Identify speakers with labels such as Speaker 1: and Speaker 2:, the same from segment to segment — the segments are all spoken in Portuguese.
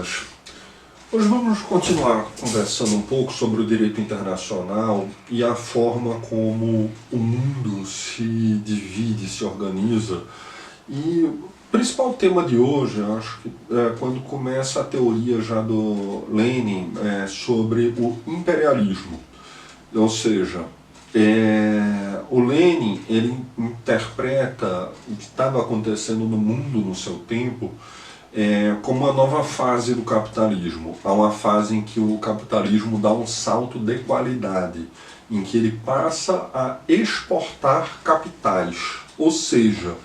Speaker 1: caras, hoje vamos continuar conversando um pouco sobre o direito internacional e a forma como o mundo se divide, se organiza. E o principal tema de hoje, eu acho que é quando começa a teoria já do Lenin sobre o imperialismo. Ou seja, o Lenin ele interpreta o que estava acontecendo no mundo no seu tempo como uma nova fase do capitalismo. Há uma fase em que o capitalismo dá um salto de qualidade, em que ele passa a exportar capitais. Ou seja,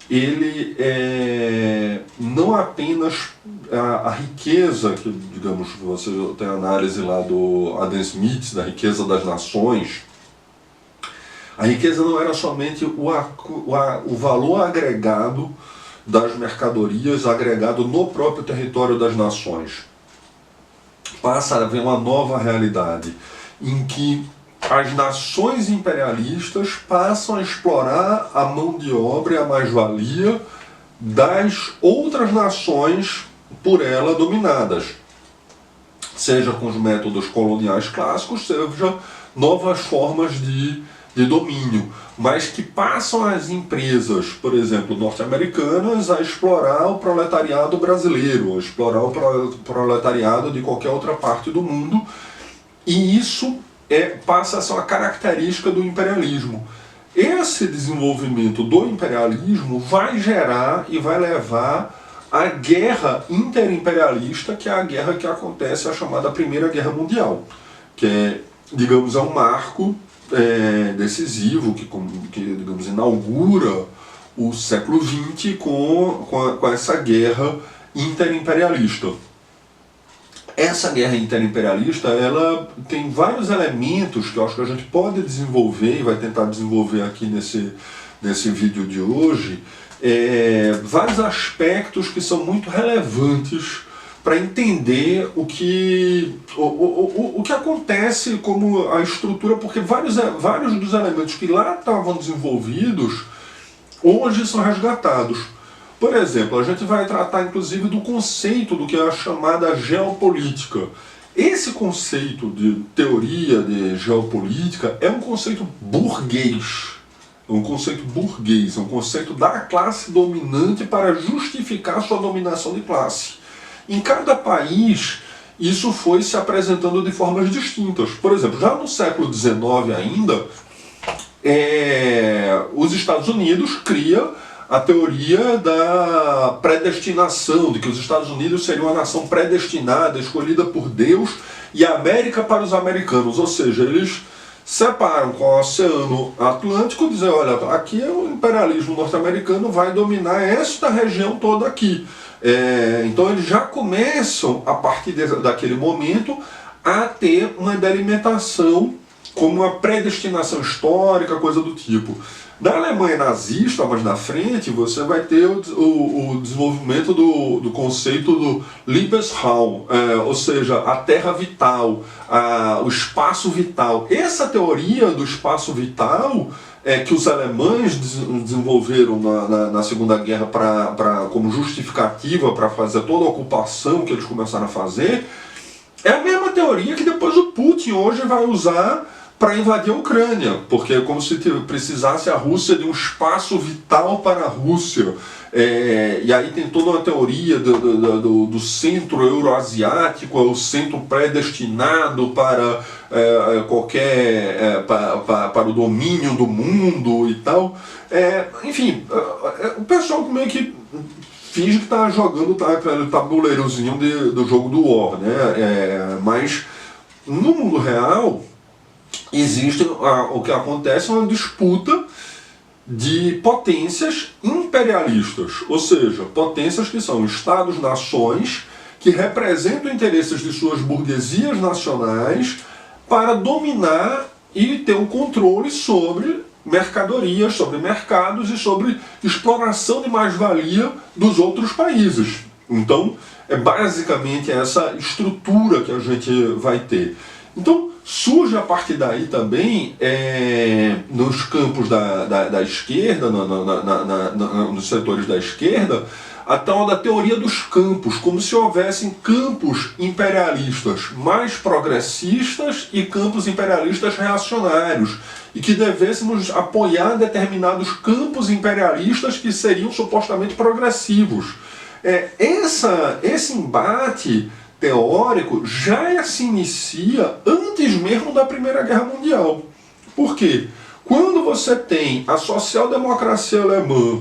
Speaker 1: ele não apenas a riqueza, que digamos, você tem a análise lá do Adam Smith, da riqueza das nações. A riqueza não era somente o valor agregado das mercadorias, agregado no próprio território das nações. Passa a haver uma nova realidade, em que as nações imperialistas passam a explorar a mão de obra e a mais-valia das outras nações por ela dominadas, seja com os métodos coloniais clássicos, seja novas formas de domínio, mas que passam as empresas, por exemplo, norte-americanas, a explorar o proletariado brasileiro, a explorar o proletariado de qualquer outra parte do mundo, e isso passa a ser uma característica do imperialismo. Esse desenvolvimento do imperialismo vai gerar e vai levar à guerra interimperialista, que é a guerra que acontece, a chamada Primeira Guerra Mundial, que digamos, é um marco decisivo, que digamos, inaugura o século XX com essa guerra interimperialista. Essa guerra interimperialista, ela tem vários elementos que eu acho que a gente pode desenvolver, e vai tentar desenvolver aqui nesse vídeo de hoje, vários aspectos que são muito relevantes para entender o que acontece como a estrutura, porque vários dos elementos que lá estavam desenvolvidos, hoje são resgatados. Por exemplo, a gente vai tratar inclusive do conceito do que é a chamada geopolítica. Esse conceito de teoria de geopolítica é um conceito burguês. É um conceito burguês, é um conceito da classe dominante para justificar sua dominação de classe. Em cada país, isso foi se apresentando de formas distintas. Por exemplo, já no século XIX ainda, os Estados Unidos cria a teoria da predestinação, de que os Estados Unidos seriam uma nação predestinada, escolhida por Deus, e a América para os americanos. Ou seja, eles separam com o Oceano Atlântico, dizem, olha, aqui o imperialismo norte-americano vai dominar esta região toda aqui. Então eles já começam, a partir daquele momento, a ter uma delimitação como uma predestinação histórica, coisa do tipo. Na Alemanha nazista, mais na frente, você vai ter o desenvolvimento do conceito do Lebensraum, ou seja, a terra vital, o espaço vital. Essa teoria do espaço vital que os alemães desenvolveram na Segunda Guerra como justificativa para fazer toda a ocupação que eles começaram a fazer, é a mesma teoria que depois o Putin hoje vai usar para invadir a Ucrânia, porque é como se precisasse a Rússia de um espaço vital para a Rússia. E aí tem toda uma teoria do centro euroasiático, é o centro predestinado para para o domínio do mundo e tal. Enfim, o pessoal meio que finge que está jogando o tabuleirozinho do jogo do War, né? Mas no mundo real existe o que acontece é uma disputa de potências imperialistas, ou seja, potências que são estados-nações que representam interesses de suas burguesias nacionais para dominar e ter um controle sobre mercadorias, sobre mercados e sobre exploração de mais-valia dos outros países. Então, é basicamente essa estrutura que a gente vai ter. Então, surge a partir daí também, nos campos da esquerda, nos setores da esquerda, a tal da teoria dos campos, como se houvessem campos imperialistas mais progressistas e campos imperialistas reacionários, e que devêssemos apoiar determinados campos imperialistas que seriam supostamente progressivos. Esse embate teórico já se inicia antes mesmo da Primeira Guerra Mundial. Por quê? Quando você tem a social-democracia alemã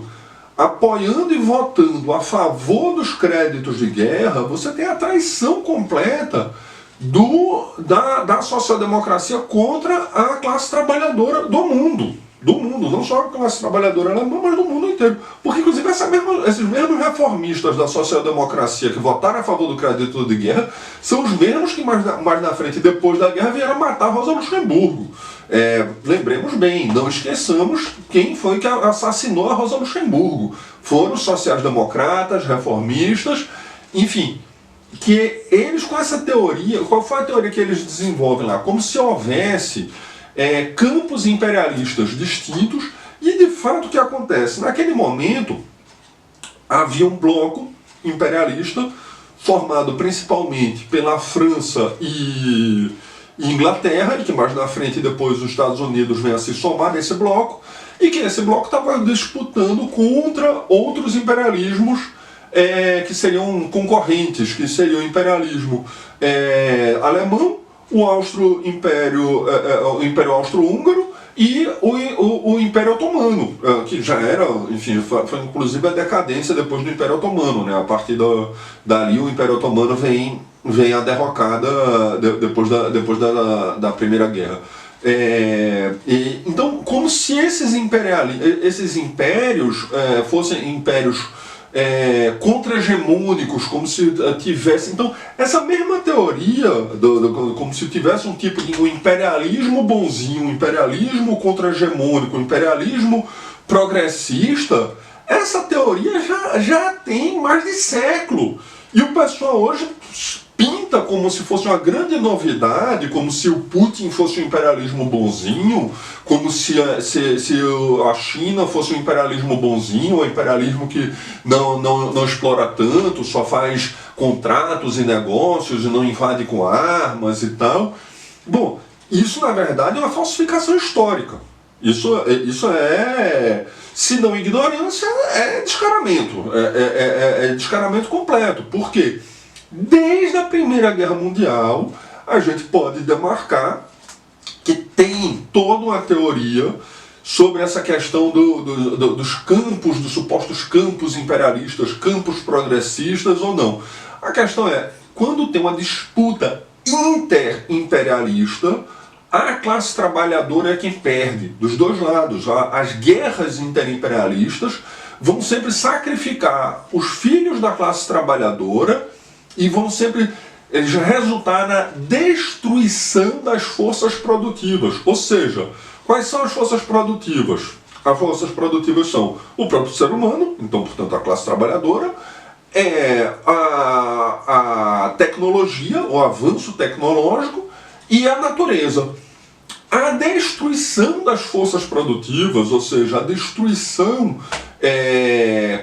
Speaker 1: apoiando e votando a favor dos créditos de guerra, você tem a traição completa da social-democracia contra a classe trabalhadora do mundo. Do mundo, não só a classe trabalhadora alemã, mas do mundo inteiro. Porque, inclusive, esses mesmos reformistas da social-democracia que votaram a favor do crédito de guerra são os mesmos que mais na frente, depois da guerra, vieram matar Rosa Luxemburgo. Lembremos bem, não esqueçamos quem foi que assassinou a Rosa Luxemburgo. Foram sociais-democratas, reformistas, enfim, que eles com essa teoria, qual foi a teoria que eles desenvolvem lá? Como se houvesse campos imperialistas distintos, e de fato o que acontece? Naquele momento havia um bloco imperialista formado principalmente pela França e Inglaterra, e que mais na frente depois os Estados Unidos vêm a se somar nesse bloco, e que esse bloco estava disputando contra outros imperialismos que seriam concorrentes, que seria o imperialismo alemão, o Império Austro-Húngaro e o Império Otomano, que já era, enfim, foi inclusive a decadência depois do Império Otomano, né? A partir dali o Império Otomano vem a derrocada depois da Primeira Guerra. Então, como se esses impérios fossem impérios contra-hegemônicos, como se tivesse. Então, essa mesma teoria, como se tivesse um tipo de um imperialismo bonzinho, um imperialismo contra-hegemônico, um imperialismo progressista, essa teoria já tem mais de século. E o pessoal hoje pinta como se fosse uma grande novidade, como se o Putin fosse um imperialismo bonzinho, como se a China fosse um imperialismo bonzinho, um imperialismo que não explora tanto, só faz contratos e negócios e não invade com armas e tal. Bom, isso na verdade é uma falsificação histórica. Isso é, se não ignorância, é descaramento. É descaramento completo. Por quê? Desde a Primeira Guerra Mundial, a gente pode demarcar que tem toda uma teoria sobre essa questão dos campos, dos supostos campos imperialistas, campos progressistas ou não. A questão é, quando tem uma disputa interimperialista, a classe trabalhadora é quem perde, dos dois lados. As guerras interimperialistas vão sempre sacrificar os filhos da classe trabalhadora e vão sempre resultar na destruição das forças produtivas. Ou seja, quais são as forças produtivas? As forças produtivas são o próprio ser humano, então, portanto, a classe trabalhadora, a tecnologia, o avanço tecnológico e a natureza. A destruição das forças produtivas, ou seja, a destruição,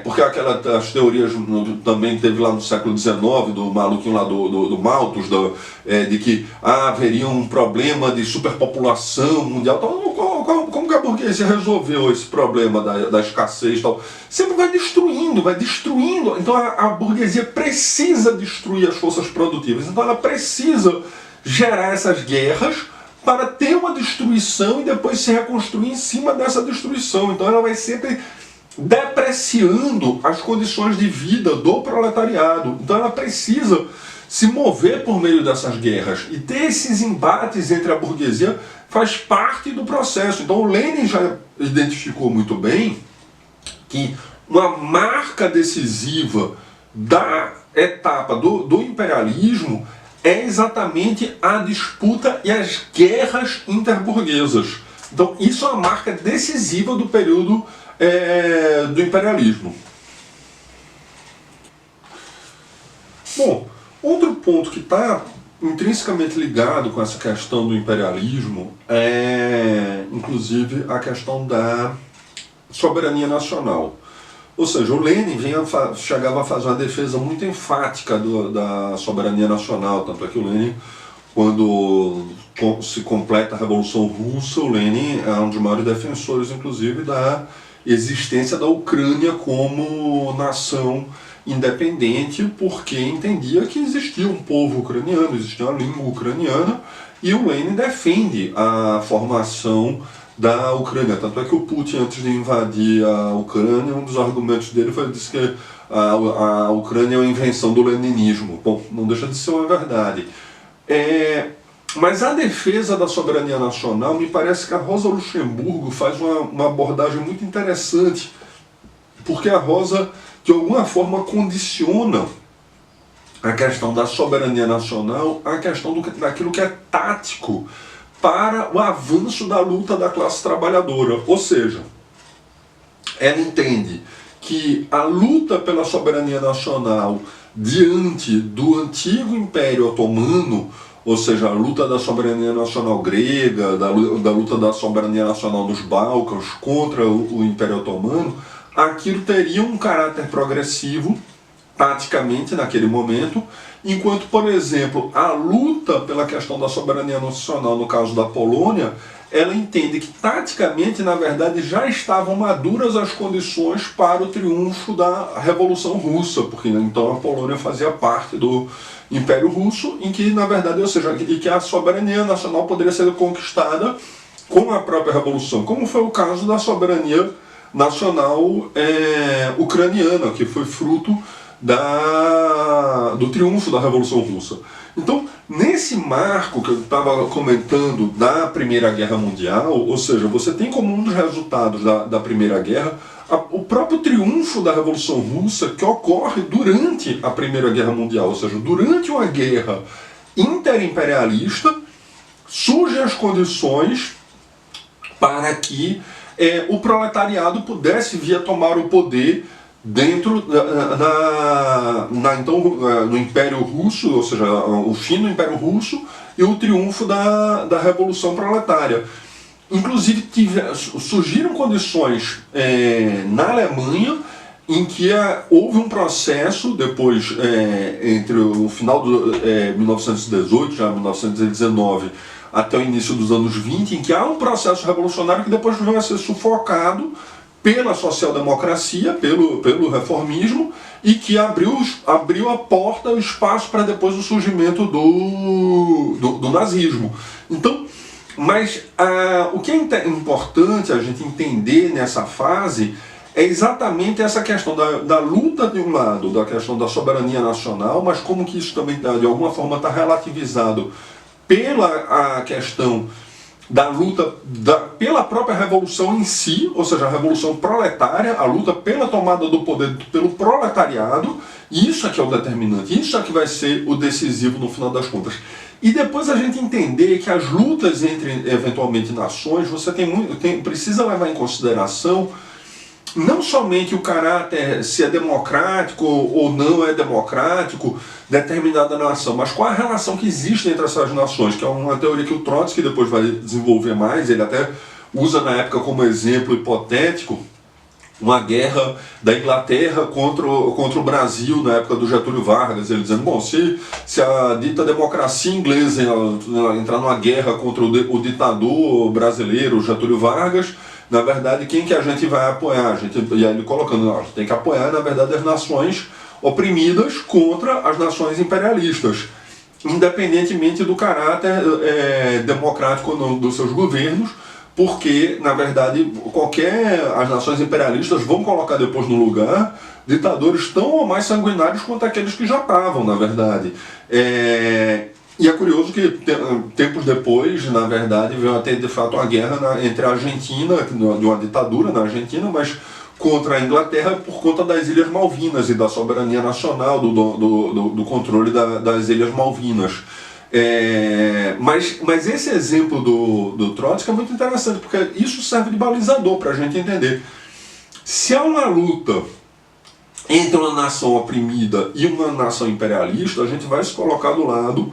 Speaker 1: porque as teorias também teve lá no século XIX, do maluquinho lá do Malthus, de que haveria um problema de superpopulação mundial. Então, como que a burguesia resolveu esse problema da escassez e tal? Sempre vai destruindo. Então a burguesia precisa destruir as forças produtivas. Então ela precisa gerar essas guerras para ter uma destruição e depois se reconstruir em cima dessa destruição. Então ela vai sempre depreciando as condições de vida do proletariado. Então ela precisa se mover por meio dessas guerras. E ter esses embates entre a burguesia faz parte do processo. Então o Lenin já identificou muito bem que uma marca decisiva da etapa do imperialismo é exatamente a disputa e as guerras interburguesas. Então isso é uma marca decisiva do período do imperialismo. Bom, outro ponto que está intrinsecamente ligado com essa questão do imperialismo é, inclusive, a questão da soberania nacional. Ou seja, o Lenin chegava a fazer uma defesa muito enfática da soberania nacional, tanto é que o Lenin, quando se completa a Revolução Russa, o Lenin é um dos maiores defensores, inclusive, da existência da Ucrânia como nação independente, porque entendia que existia um povo ucraniano, existia uma língua ucraniana, e o Lenin defende a formação da Ucrânia. Tanto é que o Putin, antes de invadir a Ucrânia, um dos argumentos dele foi dizer que a Ucrânia é uma invenção do leninismo. Bom, não deixa de ser uma verdade. Mas a defesa da soberania nacional, me parece que a Rosa Luxemburgo faz uma abordagem muito interessante, porque a Rosa, de alguma forma, condiciona a questão da soberania nacional à questão daquilo que é tático para o avanço da luta da classe trabalhadora. Ou seja, ela entende que a luta pela soberania nacional diante do antigo Império Otomano, ou seja, a luta da soberania nacional grega, da luta da soberania nacional dos Balcãs contra o Império Otomano, aquilo teria um caráter progressivo, taticamente, naquele momento, enquanto, por exemplo, a luta pela questão da soberania nacional, no caso da Polônia, ela entende que, taticamente, na verdade, já estavam maduras as condições para o triunfo da Revolução Russa, porque então a Polônia fazia parte do Império Russo, em que, na verdade, ou seja, e que a soberania nacional poderia ser conquistada com a própria Revolução, como foi o caso da soberania nacional ucraniana, que foi fruto do triunfo da Revolução Russa. Então, nesse marco que eu estava comentando da Primeira Guerra Mundial, ou seja, você tem como um dos resultados da Primeira Guerra o próprio triunfo da Revolução Russa, que ocorre durante a Primeira Guerra Mundial, ou seja, durante uma guerra interimperialista, surgem as condições para que o proletariado pudesse vir a tomar o poder dentro no Império Russo, ou seja, o fim do Império Russo e o triunfo da Revolução Proletária. Inclusive surgiram condições na Alemanha em que houve um processo depois, entre o final de 1918, já 1919, até o início dos anos 20, em que há um processo revolucionário que depois veio a ser sufocado pela social-democracia, pelo reformismo, e que abriu a porta, o espaço para depois o surgimento do nazismo. Então, mas o que é importante a gente entender nessa fase é exatamente essa questão da luta de um lado, da questão da soberania nacional, mas como que isso também de alguma forma está relativizado pela questão da luta pela própria revolução em si, ou seja, a revolução proletária, a luta pela tomada do poder pelo proletariado. Isso é que é o determinante, isso é que vai ser o decisivo no final das contas. E depois a gente entender que as lutas entre, eventualmente, nações, você precisa levar em consideração não somente o caráter, se é democrático ou não é democrático, determinada nação, mas qual a relação que existe entre essas nações, que é uma teoria que o Trotsky depois vai desenvolver mais, ele até usa na época como exemplo hipotético, uma guerra da Inglaterra contra o Brasil na época do Getúlio Vargas, ele dizendo, bom, se a dita democracia inglesa entrar numa guerra contra o ditador brasileiro, Getúlio Vargas, na verdade, quem que a gente vai apoiar? E aí ele colocando, a gente tem que apoiar, na verdade, as nações oprimidas contra as nações imperialistas, independentemente do caráter democrático ou não dos seus governos, porque, na verdade, as nações imperialistas vão colocar depois no lugar ditadores tão ou mais sanguinários quanto aqueles que já estavam, na verdade. E é curioso que, tempos depois, na verdade, veio a ter, de fato, uma guerra entre a Argentina, de uma ditadura na Argentina, mas contra a Inglaterra por conta das Ilhas Malvinas e da soberania nacional, do controle das Ilhas Malvinas. Mas esse exemplo do Trotsky é muito interessante, porque isso serve de balizador para a gente entender. Se há uma luta entre uma nação oprimida e uma nação imperialista, a gente vai se colocar do lado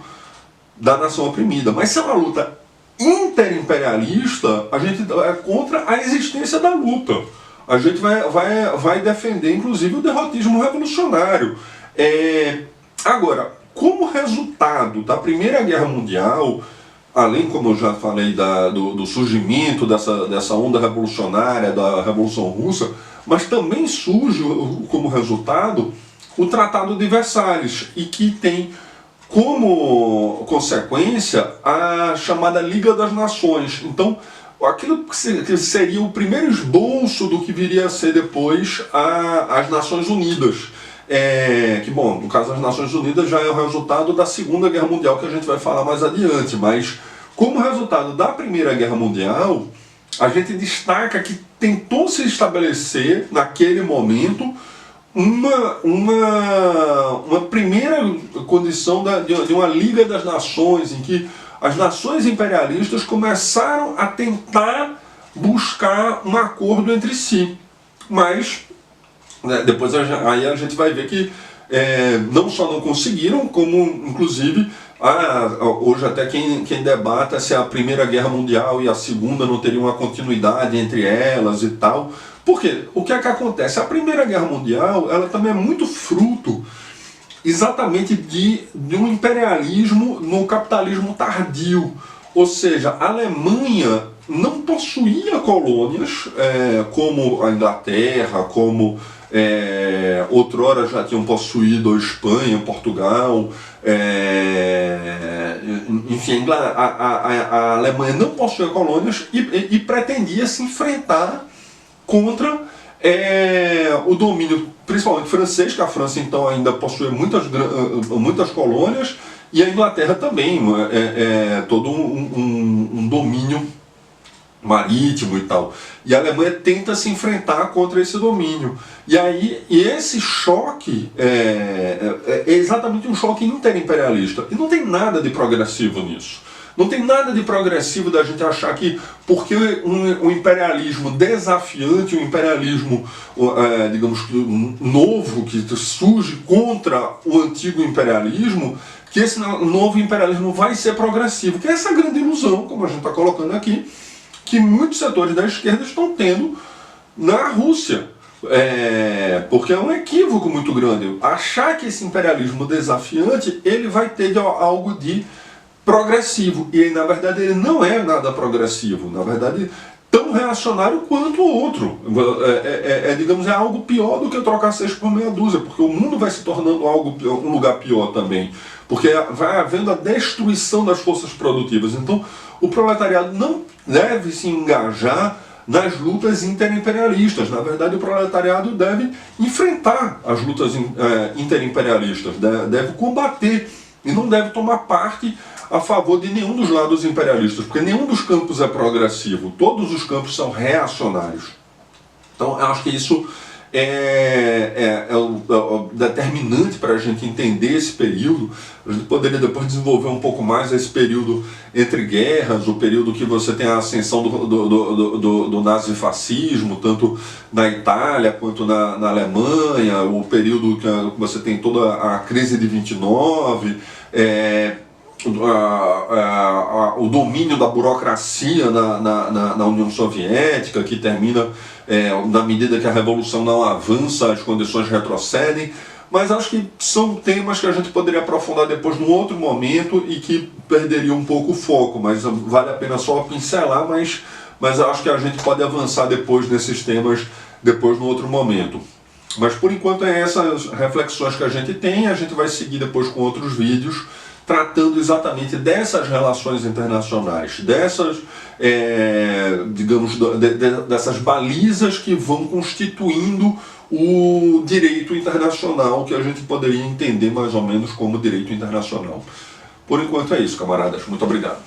Speaker 1: da nação oprimida. Mas se é uma luta interimperialista, a gente é contra a existência da luta. a gente vai defender, inclusive, o derrotismo revolucionário. Agora, como resultado da Primeira Guerra Mundial, além, como eu já falei, do surgimento dessa onda revolucionária, da Revolução Russa, mas também surge, como resultado, o Tratado de Versalhes, e que tem como consequência a chamada Liga das Nações. Então, aquilo que seria o primeiro esboço do que viria a ser depois as Nações Unidas. Que, bom, no caso das Nações Unidas já é o resultado da Segunda Guerra Mundial, que a gente vai falar mais adiante, mas como resultado da Primeira Guerra Mundial, a gente destaca que tentou se estabelecer, naquele momento, uma primeira condição de uma Liga das Nações, em que as nações imperialistas começaram a tentar buscar um acordo entre si. Mas, né, depois aí a gente vai ver que não só não conseguiram, como inclusive hoje até quem debata se a Primeira Guerra Mundial e a Segunda não teriam uma continuidade entre elas e tal. Porque o que é que acontece? A Primeira Guerra Mundial, ela também é muito fruto exatamente de um imperialismo no capitalismo tardio. Ou seja, a Alemanha não possuía colônias como a Inglaterra, como outrora já tinham possuído a Espanha, Portugal. Enfim, a Alemanha não possuía colônias e pretendia se enfrentar contra o domínio, principalmente francês, que a França então ainda possui muitas colônias, e a Inglaterra também, todo um domínio marítimo e tal. E a Alemanha tenta se enfrentar contra esse domínio. E aí esse choque é exatamente um choque interimperialista. E não tem nada de progressivo nisso. Não tem nada de progressivo da gente achar que porque um imperialismo desafiante, um imperialismo, digamos, novo, que surge contra o antigo imperialismo, que esse novo imperialismo vai ser progressivo. Que é essa grande ilusão, como a gente está colocando aqui, que muitos setores da esquerda estão tendo na Rússia. Porque é um equívoco muito grande. Achar que esse imperialismo desafiante, ele vai ter algo de progressivo, e na verdade ele não é nada progressivo, na verdade tão reacionário quanto o outro. Digamos, é algo pior do que trocar 6 por meia dúzia, porque o mundo vai se tornando um lugar pior também, porque vai havendo a destruição das forças produtivas. Então o proletariado não deve se engajar nas lutas interimperialistas. Na verdade, o proletariado deve enfrentar as lutas interimperialistas, deve combater e não deve tomar parte a favor de nenhum dos lados imperialistas, porque nenhum dos campos é progressivo, todos os campos são reacionários. Então, eu acho que isso é o determinante para a gente entender esse período. A gente poderia depois desenvolver um pouco mais esse período entre guerras, o período que você tem a ascensão do nazifascismo, tanto na Itália quanto na Alemanha, o período que você tem toda a crise de 29, o domínio da burocracia na União Soviética, que termina na medida que a revolução não avança, as condições retrocedem. Mas acho que são temas que a gente poderia aprofundar depois num outro momento e que perderia um pouco o foco, mas vale a pena só pincelar, mas acho que a gente pode avançar depois nesses temas depois num outro momento. Mas por enquanto é essas reflexões que a gente tem. A gente vai seguir depois com outros vídeos tratando exatamente dessas relações internacionais, dessas, digamos, dessas balizas que vão constituindo o direito internacional, que a gente poderia entender mais ou menos como direito internacional. Por enquanto é isso, camaradas. Muito obrigado.